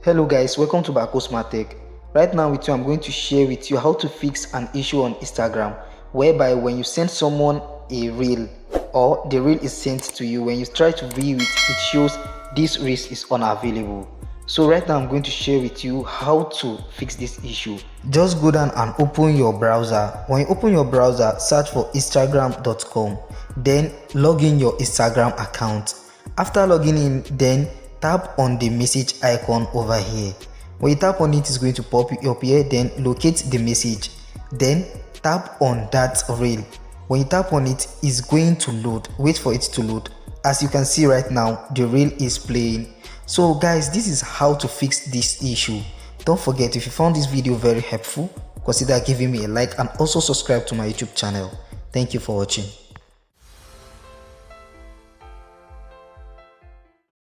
Hello guys, welcome to Bako Smart Tech. Right now with you, I'm going to share with you how to fix an issue on Instagram, whereby when you send someone a reel or the reel is sent to you, when you try to view it, it shows this reel is unavailable. So right now I'm going to share with you how to fix this issue. Just go down and open your browser. When you open your browser, search for instagram.com, then log in your Instagram account. After logging in, then tap on the message icon over here. When you tap on it, it's going to pop up here. Then locate the message, then tap on that reel. When you tap on it, it's going to load. Wait for it to load. As you can see right now, the reel is playing. So guys, this is how to fix this issue. Don't forget, if you found this video very helpful, consider giving me a like and also subscribe to my YouTube channel. Thank you for watching.